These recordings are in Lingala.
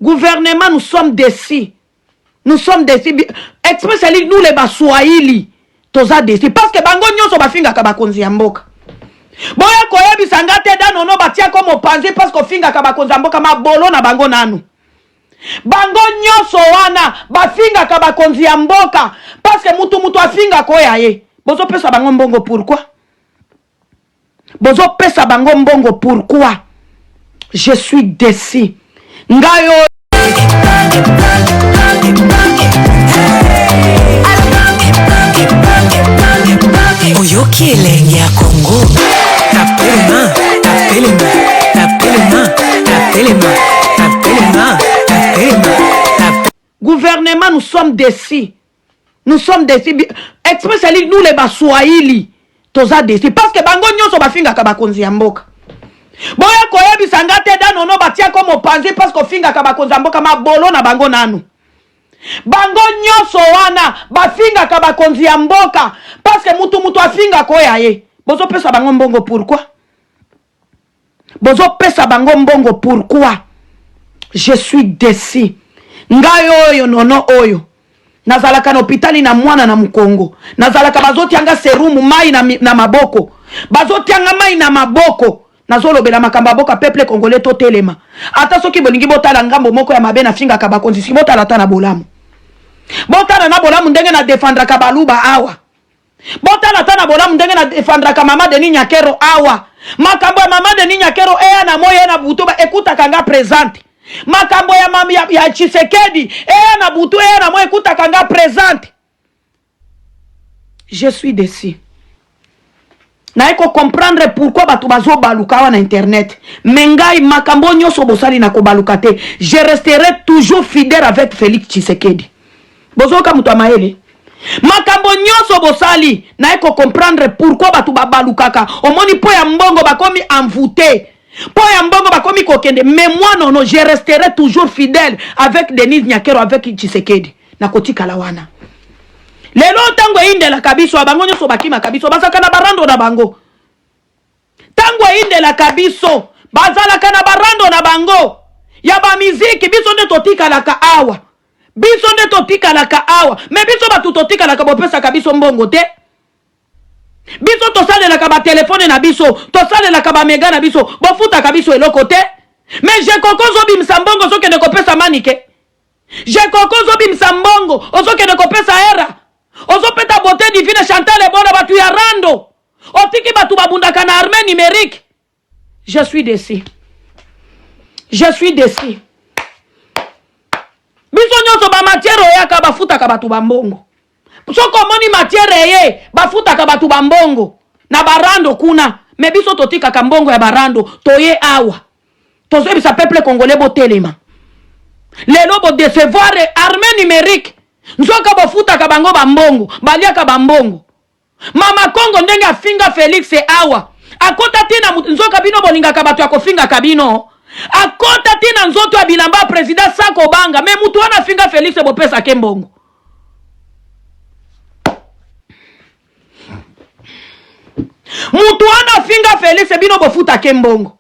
Gouvernement, nous sommes déçus. Nous sommes déçus. Especially nous les Baswahili. Toza déçus. Parce que bango nyonso bafinga kabakonzi ya mboka. Boya koyebi sangate da nono batia comme opanzi parce que finga kabakonzi ya mboka mabolo na bango nanu. Bango nyonso wana bafinga kabakonzi ya mboka parce que mutu afinga koya ye. Bozo pesa bango mbongo pourquoi? Bozo pesa bango mbongo pourquoi? Je suis déçu. Ngayo Oyoki elenge ya Congo. Tapelema, tapelema, tapelema, tapelema, tapelema, tapelema. Gouvernement, nous sommes déçus. Nous sommes déçus. Especially nous les Baswahili. Toza déçus. Parce que bango nyonso bafinga kabakonzi ya mboka. Boya koyebi sangate da nono batia comme opanzi parce que finga kabakonzi ya mboka mabolo na bango nanu. Bango nyonso wana bafinga kabakonzi ya mboka parce que mutu afinga koya ye. Bozo pesa bango mbongo pourquoi? Bozo pesa bango mbongo pourquoi? Je suis déçu. Ngayo oyo nono oyo. Nazalaka na hopitali na mwana na mkongo. Nazalaka bazoti anga serumu mai na maboko. Bazoti anga mai na maboko. Nazolo bela makamba boka peuple congolais to telema. Ata soki bolingi botala ngambo moko ya mabe na finga kabakonzi si botala ta na bolamu. Botala na bolamu ndenge na defendra kabaluba awa. Botala ta na bolamu ndenge na defendra ka mama Denis Nyakero awa. Makambo ya mama Denis Nyakero eya na moyo na buto ba ekuta kanga présente. Makambo ya mama ya Tshisekedi eya na buto eya na moyo ekuta kanga présente. Je suis déçu. Naiko comprendre pourquoi batu bazo balukawa na internet. Mengai makambo nyoso bosali na kobalukate. Je resterai toujours fidèle avec Félix Tshisekedi. Bozoka mutu amaele. Makambo nyoso bosali naiko comprendre pourquoi batu babalukaka. Omoni po ya mbongo bakomi envoûté. Po ya mbongo bakomi kokende. Mais moi non, je resterai toujours fidèle avec Denis Nyakero avec Tshisekedi. Na kotika lawana. Lelo tango inde la kabiso abango nyoso bakima kabiso basaka na barando na bango. Tango inde la kabiso bazala kana barando na bango. Ya ba miziki biso nde totika la ka awa. Biso nde totika la ka awa. Me biso batu totika la ka bopesa kabiso mbongo te. Biso tosale la ka ba telefone na biso, tosale la ka ba mega na biso, bofuta kabiso eloko te. Mais je kokozo bimsa mbongo soke ne kopesa manike. Je kokozo bimsa mbongo osoke ne kopesa era. Ozo peta beauté divine Chantal et bona batu ya rando. Otiki batu babundaka na armée numérique. Je suis déçu. Je suis déçu. Biso nyonso ba matière oyaka bafuta ka batu bambongo. Soko moni matière eye bafuta ka batu bambongo na barando kuna. Mais biso totika ka mbongo ya barando toye awa. Tozo bisa peuple congolais botelema. Lelo bo décevoir armée numérique. Nzoka bofuta ka bango bambongo, balia ka bambongo. Mama Kongo ndenge afinga Felix e awa. Akota tina nzoka bino bolinga ka batu akofinga kabino. Akota tina nzoto ya bilamba president Sako Banga, me mutu wana finga Felix e bopesa kembongo. Mutu wana finga Felix e bino bofuta kembongo.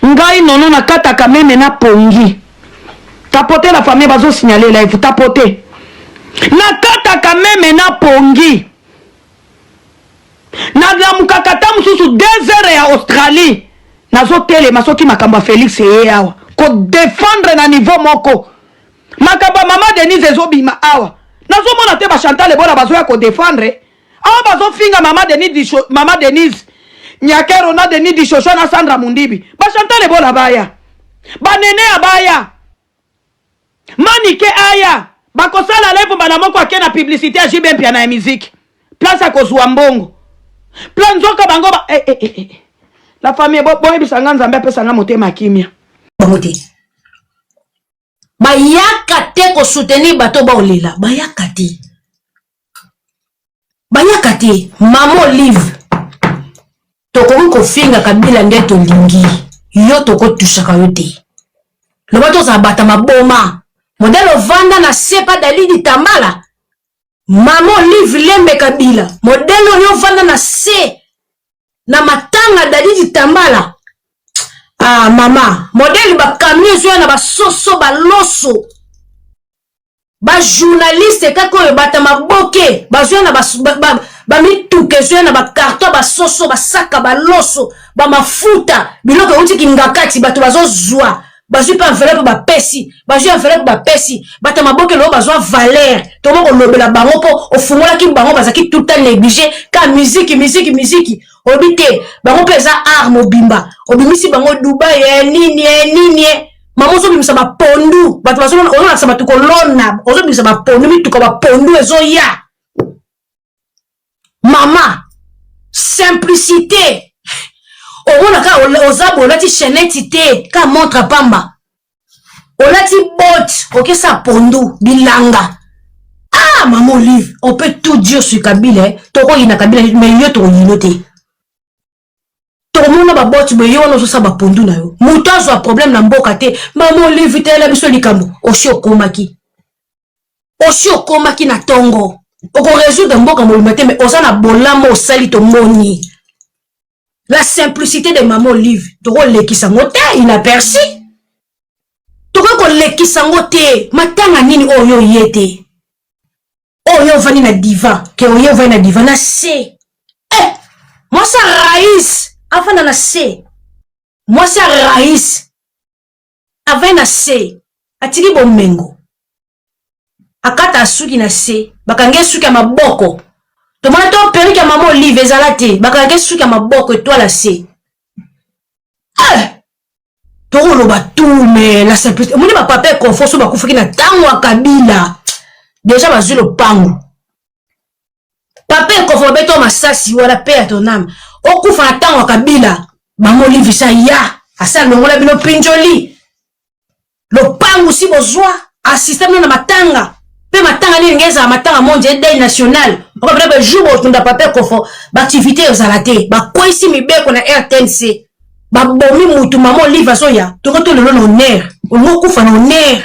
Ngai nono na kata kameme na pongi. Tapote la famille bazo signaler live tapote. Na kata kameme na pongi. Na mukakata mususu 2 heures ya Australie. Nazo tele masoki makamba Felix e awa. Ko défendre na niveau moko. Makamba mama Denise ezobima awa. Nazo mona te ba Chantal bona bazo ya ko défendre. Awa bazo finga mama Denise Nyakero na Denis Dishosho na Sandra Mundibi. Ba Chantal bola baya. Ba nene abaya. Manike aya. Ba kosala levo bana moko akena publicité ya JBM pia na musique. Place à kozwa mbongo. Plan zoka bango ba La famille boy bisanga nzambe pesa nga motema kimia. Bamote. Bayaka te ko soutenir bato ba olela. Bayaka te. Bayaka te. Mamo live. Tokomi kofinga kabila nde tolingi. yo toko tushaka yo te. Le bato za bata maboma. Modèle vanda na sepa Dalidi Tambala. Maman Olive Lembe Kabila. Modèle yo vanda na se na matanga Dalidi Tambala. Ah mama, modèle ba camion zo na ba soso ba loso. Ba journaliste kako yo bata maboke, ba zo na ba mituke zo na ba carton ba soso ba saka ba loso, ba mafuta, biloko uti kingakati bato bazo zwa. Bazui pa enveloppe ba pesi, bazui enveloppe ba pesi, bata maboke lo bazwa valeur. To mo ko lobela bango po ofungola ki bango bazaki tout temps négligé ka musique. Obité, bango pesa arme obimba. Obimisi bango Dubai nini. Mamozo bimisa ba pondu, bato bazo ona sa batu kolona, ozo bimisa ba pondu mituka ba pondu ezo ya. Mama, simplicité. On a ozabo olati chenette te ka montre pamba. Olati bot, ok ça pondu bilanga. Ah maman Olive, on peut tout dire sur Kabila, toko ina Kabila mais yo to yinote. To mona ba bot mais yo no so ba pondu na yo. Mutazo a problème na mboka te, maman Olive te la biso likambo. Oshi okomaki na tongo. Oko résoudre mboka mo mate mais osana bolamo osali to moni. La simplicité de maman Olive, toko lekisangote inaperçu. Toko lekisangote, matanga nini oyo yete. Oyo vani na diva, ke oyo vani na diva na se. Moi ça raïs, afana na se. Moi ça raïs. Avant na se, atiki bomengo. Akata suki na se, bakange suki ya maboko. Tomana to perike maman Olive ezalate, bakange suki ya maboko etwa la se. Toko loba tout mais la simplicité. Moni ba papa confort so bakufiki na tango ya Kabila. Déjà bazui le pango. Papa confort beto masasi wala paix à ton âme. Okufa na tango ya Kabila. Maman Olive sa ya, asa longola bino pinjoli. Le pango si bozwa, assistant na matanga. Pe matanga ni ngeza matanga mondial day national. On va peut jour au tunda papa confort, ba activité ozalate, ba kwesi mibeko na RTNC. Ba bomi mutu maman Olive soya, toko to le honneur. On kufa na honneur.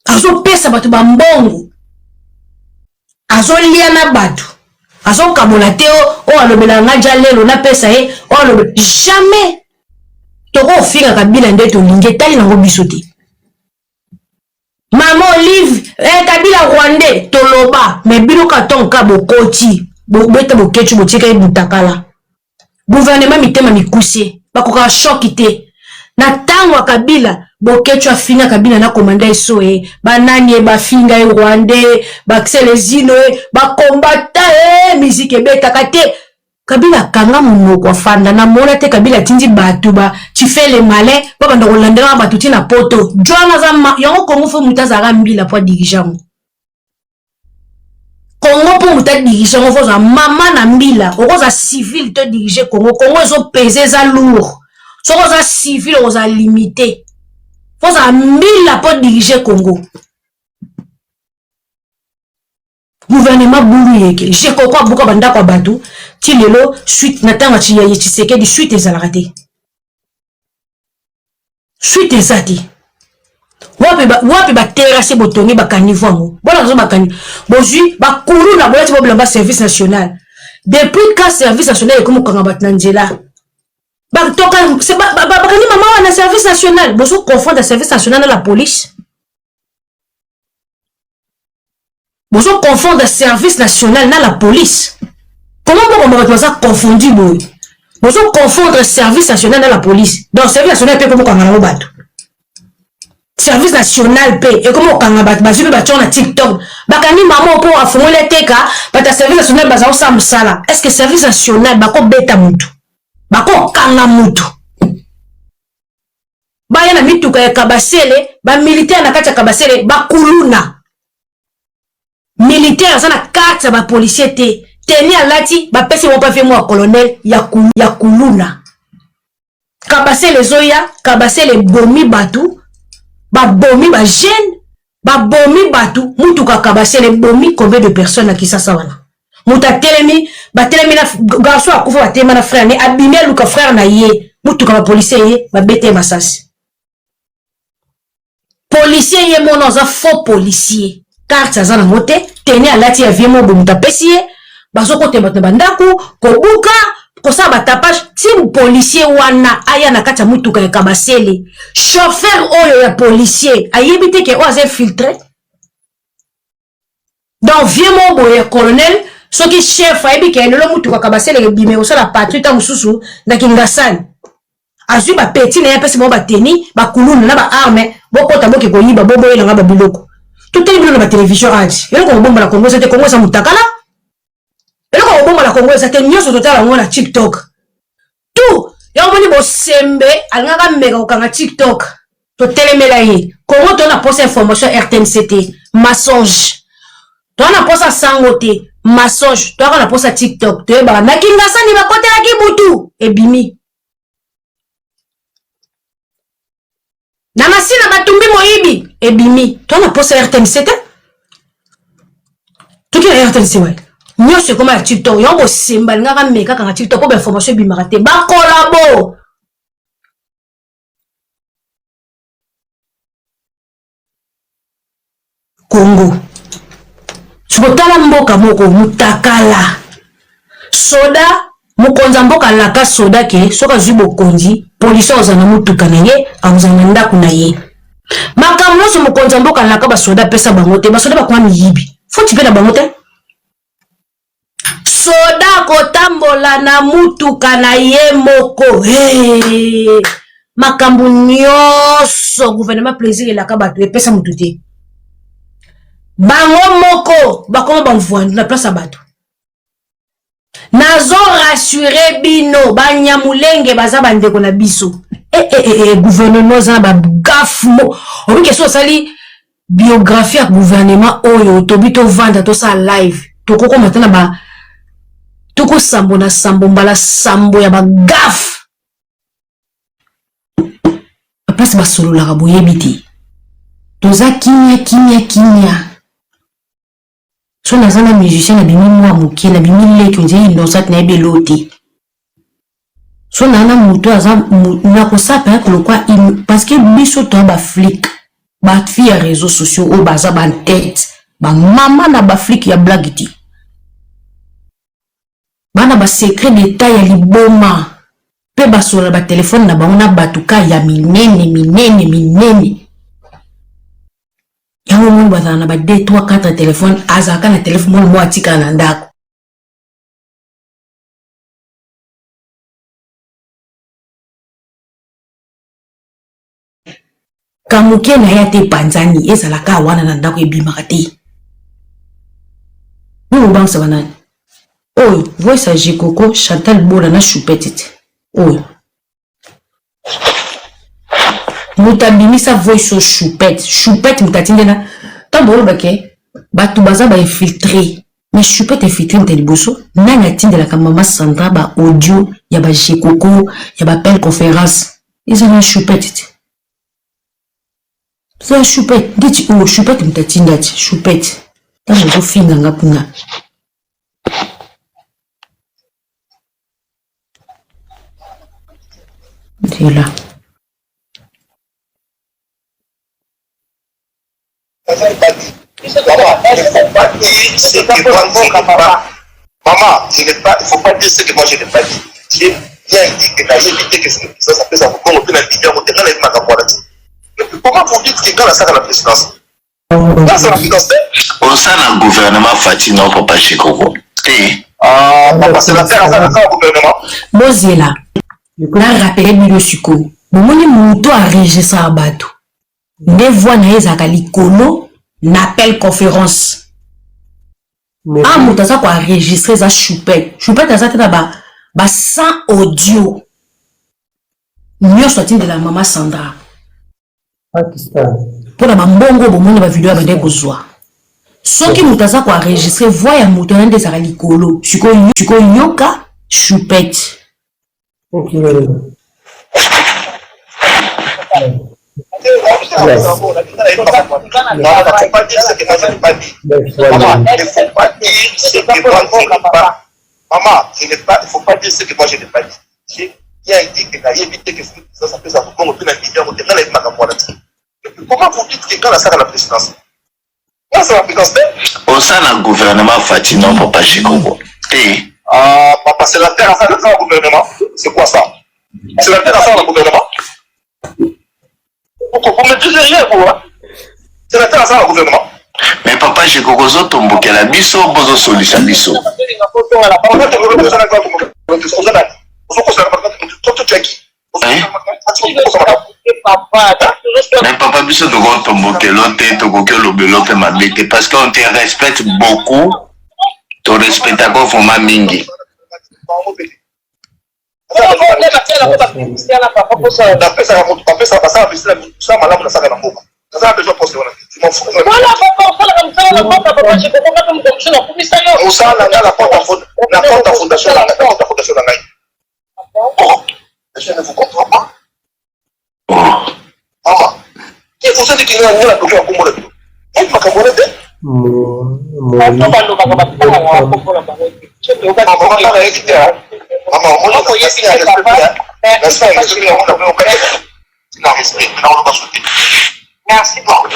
Azo pesa batu ba mbongo. Azo lia na batu. Azo kabola te o alobela ngaja lelo na pesa o alobela jamais. Toko finga Kabila ndeto linge tali na ngobiso te. Maman Olive, Kabila Rwandais, toloba, mais bino katon ka bokoti, beta bokechu botika ebutakala. Gouvernement mitema mikuse, bakoka shokite. Na tango wa Kabila, bokechu afinga Kabila na komanda eso banani ba finga Rwandais, ba kselezino ba kombata musique beta kate. Kabila kanga munoko fanda na mona te Kabila tindi batu ba tu fais les malins ba banda kolandela batu tina poto joana za yango Kongo fo mutazara mbila po dirigeant Kongo po muta dirigeant fo za mama na mbila okoza civil te diriger Kongo zo peser za lourd so za civil oza limité fo za mbila po diriger Kongo. Gouvernement bulu yeke je kokwa buka banda kwa batu ti lelo suite natanga ti ya Tshisekedi di suite ezalakate suite ezati wapi ba terrasse botongi ba kanivongo bona zo ba kani bozui ba kulu na bolati bo blamba service national depuis ka service national ekomo kanga bat na nzela ba toka c'est ba kani mama na service national bozo confondre service national na la police. Vous confondre service national dans la police. Comment vous avez confondu? Vous confondre service national dans la police. Donc, service national paie comme on a service national paie. Et comment on a battu na TikTok. Bakani maman pour affronter les teka. Bata service national bazao samsala. Est-ce que service national bako beta mutu? Bako kanga mutu? Ba yana mitu ka kabasele. Ba militaire na kati kabasele. Ba kuluna. Militaire sana kata ba policier te teni alati ba pesi mo pa fait moi colonel ya kuluna kabase les oya kabase les bomi batu ba bomi ba jeune ba bomi batu mutu ka kabase les bomi combien de personnes qui ça wana Mouta telemi, ba telemi na garçon a kufa ba telema na frère, ne abimé luka frère na ye. Moutou ka policier ye, ba bete masasi. Policier ye mon oza faux policier. Car ça zana mote, teni alati ya vie mo bo mouta pesiye, baso kote bato bandaku, ko buka, ko sa ba tapage, tim policier wana aya na kati ya mutuka ya kabasele. Chauffeur oyo ya policier, ayebite ke oaze filtré. Donc vie mo bo ya colonel, soki chef ayebi ke lelo mutuka kabasele ke bime osa la patrouille ta mususu na kingasani. Azui ba petit na ya pesi mo ba teni, ba kuluna na ba arme, bokota boke koyiba bobo yela nga ba biloko. Tout est bien dans la télévision adi. Yelo ko bomba la Congo c'était Congo sa mutakala. Yelo ko bomba la Congo c'était nyoso total ngo na TikTok. Tout ya moni bo sembe alanga mega okanga TikTok. To telemela yi. Congo to na poste information RTNCT, mensonge. To na poste sangote, mensonge. To na poste TikTok. To ba na kingasa ni ba kote la kibutu ebimi. Na masina batumbi moyibi ebimi to na posa RTNC te to ki na RTNC ouais nyoso koma ya TikTok yo bo simba ngaka meka kanga TikTok ko information bimaka te ba kolabo Congo sibotala mboka moko mutakala soda mukonza mboka laka soda ke soka zubo konzi police ozana mutuka na ye azana ndaku na ye makambo so mukonza mboka laka ba soda pesa bango te ba soda ba kwa miyibi foti pe na bango te soda kotambola na mutuka na ye moko hey makambo nyoso gouvernement plaisir elaka bato epesa mutu te bango moko bakoma bamvwandu na place ya bato nazo rassurer bino banyamulenge baza bandeko na biso gouvernement za ba gafmo obi keso sali biographie ya gouvernement oyo tobi to vanda to sa live to koko matana ba toko sambo na sambo mbala sambo ya ba gaf apres ba solo la boye biti toza kinya so nazana musicien na bimi mwa muke na bimi leki onje indosat na ebe loti so nana muto aza na kosapa kolokwa parce que biso to ba flic ba fi ya réseaux sociaux o baza ba tête ba mama na ba flic ya blagiti bana ba secret d'état ya liboma pe ba sola ba téléphone na bango na batuka ya minene yango moni bazala na ba 2 3 4 téléphone azaka na téléphone mo atika na ndako kamuke na ya te panzani ezalaka wana na ndako ebimaka te nini obangisa banani oyo voice ya Jikoko Chantal Bola na Choupette oyo mutabimisa voice o Choupette mutatindela tambo olobake bato baza ba infiltré mais Choupette infiltré muta liboso nani atindelaka mama Sandra ba audio ya ba Jikoko ya ba appel conférence ezana Choupette te c'est Choupette diti o Choupette mutatinda ti Choupette tambo ozofinga nga kuna là. Maman, il ne faut pas dire ce que moi je n'ai pas dit. J'ai bien dit que j'ai évité que ça peut s'en faire. Comment vous dites que quand la salle à la présidence, quand c'est la présidence, au sein d'un gouvernement Fatino pour pas chez Coco. papa, c'est l'affaire à la gouvernement. Mozela, là, rappelez-moi le succo. Mon mouton a régi à bateau. Ne voix n'a pas likolo n'appel conférence. Ah, mouton ça quoi enregistrer ça Choupette. Choupette ça là bas sans audio. Mieux sorti de la maman Sandra. Pour la mbongo bon monde va vidéo ba ndeko zwa. Soki mouton ça quoi enregistrer voix ya mouton n'de ça likolo. Suko yoka Choupette. faut pas dire ce que moi je n'ai pas dit. Maman, il ne faut pas dire ce que moi je n'ai pas. Maman, il ne faut pas dire ce que moi je n'ai pas dit. Il y a dit que ça peut ça comment vous dites que quand la salle à la présidence, moi c'est la présidence. Au sein d'un gouvernement Fatima Papa Chikoko. Papa, c'est la terre à ça le gouvernement. C'est quoi ça? C'est la terre à ça le gouvernement. Vous me dites rien, vous, hein? C'est la terre à ça le gouvernement. Mais Papa Chikoko tombe la biso, bozo solisa biso. Mais Papa biso de tombe que l'autre tokoke lobelope mabete parce qu'on te respecte beaucoup. Tu respectes encore Foma Mingi. Je ne vous comprends pas. Maman, qui vous a dit qu'il y a un peu de Congo? Merci beaucoup.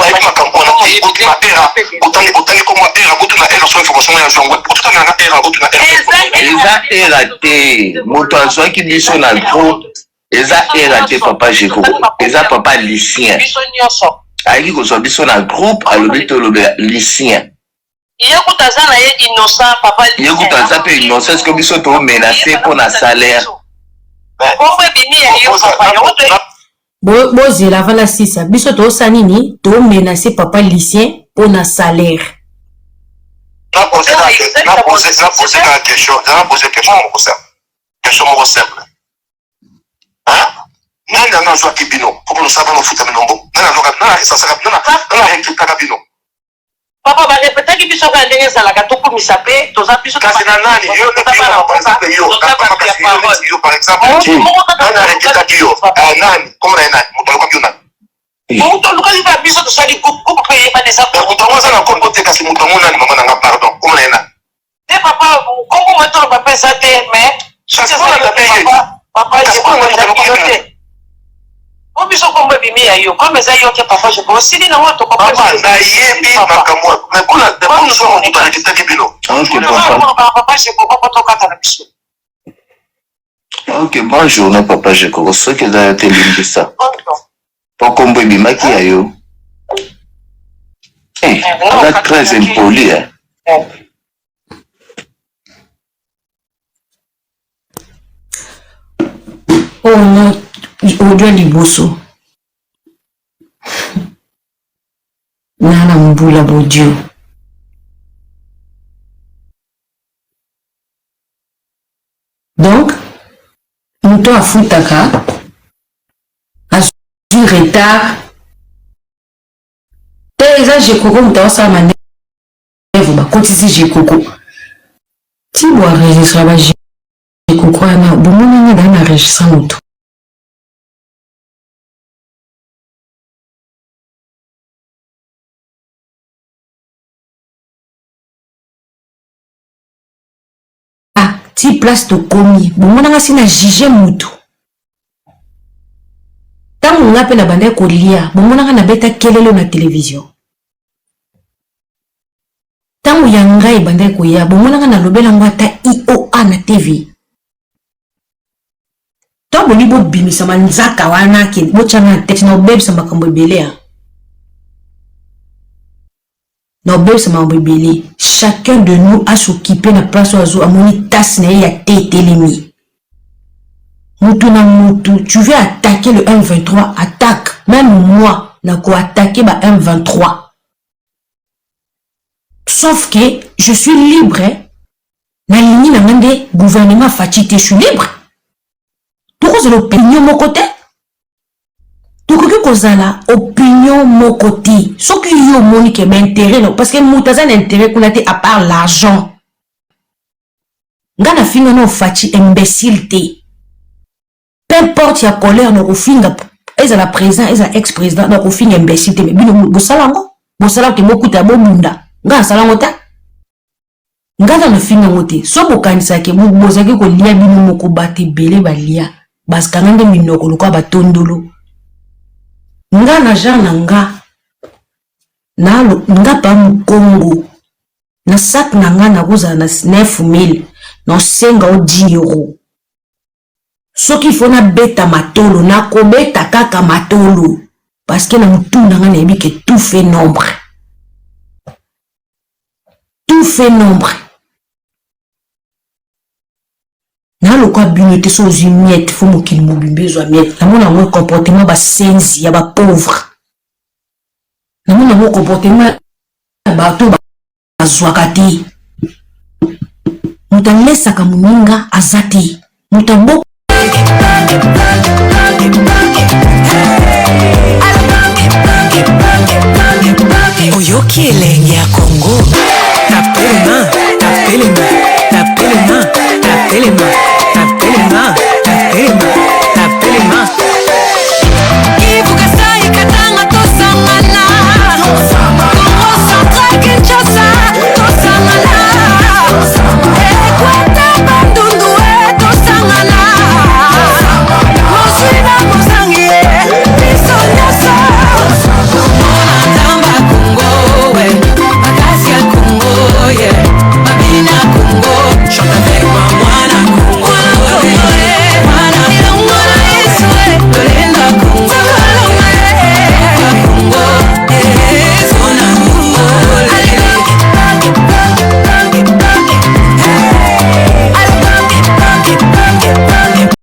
Papa Chikoko. Eza papa lycéen. Aïe ko so biso na groupe alobito lobe lycéen. Yekuta sana ye innocent papa lycéen. Yekuta ça peut innocent est-ce que biso to menacer pour na salaire. Bombe bini ya yo papa. Bozi la vala sisa biso to sanini to menacer papa lycéen pour na salaire. Na poser la question, question mon simple. Hein? Nani anajua kibino pour nous savoir futa minombo. Nani anajua ça sera bien na réplique kabino. Papa ba répéter ki biso ka ndenge sala ka to komisa pe to za biso kasi na nani yo ne par exemple yo par exemple nani réplique yo nani comme nani muto ko biona. Muto lukali ba biso to sali ko pe ba desa ko muto mo sana ko bote kasi muto mo nani mama nga pardon comme nani. Te papa ko mo to ba pesa te mais ça c'est pas papa je comprends. On biso kombe bimi ya yo comme ça yo ke papa je peux aussi dire non to papa na yebi makamwa mais pour la demande nous sommes dans l'état kibino. Papa je peux pas to kata na biso. OK, bonjour na Papa Chikoko. Ce que ça a été lié ça. Pour kombe bima ki ya yo. On est très impoli hein. Oh non, audio liboso. Nana mbula bodio. Donc, nous a foutaka a du retard. Teza Jekoko mutawa sa mane ba kotisi Jekoko. Ti bo enregistrer ba Jekoko na bomona ni dana enregistrer moto. Ti place de komi bomona ngasi na juger moto. Tangu ngape na banda ko lia bomona na beta kelelo na télévision. Tangu yanga e banda ko ya bomona na lobela ngata IOA na TV. To boli bo bimisa manzaka wana ke bocha na tete na obebisa makambo belea. Na obebisa makambo belea. Chacun de nous a s'occupé na place oazo amoni tas na ya tete limi. Moutou na moutou, tu veux attaquer le M23, attaque. Même moi, n'a quoi attaquer le M23. Sauf que je suis libre. Na ligne na mande gouvernement fatigué, je suis libre. Tu causes l'opinion mon côté. Tu causes la opinion mon côté. Ce qui y a monique m'intérêt non parce que moutazan intérêt qu'on a été à part l'argent. Ngana finga no fati imbécilité. Peu importe ya colère no ufinga ezala président ezala ex président na kofinga imbécile mais bino bosalango bosala ke bokuta bobunda nga salango ta ngana na finga ngote so bokanisa ke bozaki ko lia bino moko bate belé balia baskanga nde minoko lokwa batondolo nga na genre nga pa Congo na sak na nga na kozala na 9000 na senga o 10 euros soki faut na beta matolo na kobeta kaka matolo parce que na mutu na nga na que tout fait nombre na lokwa bino te so miette faut mokili mobimbe zo miette na mona mo comportement ba senzi ya ba pauvre na mona mo comportement ba to ba zwakati mutalesaka muninga azati mutambo Oyoki elenge ya Congo.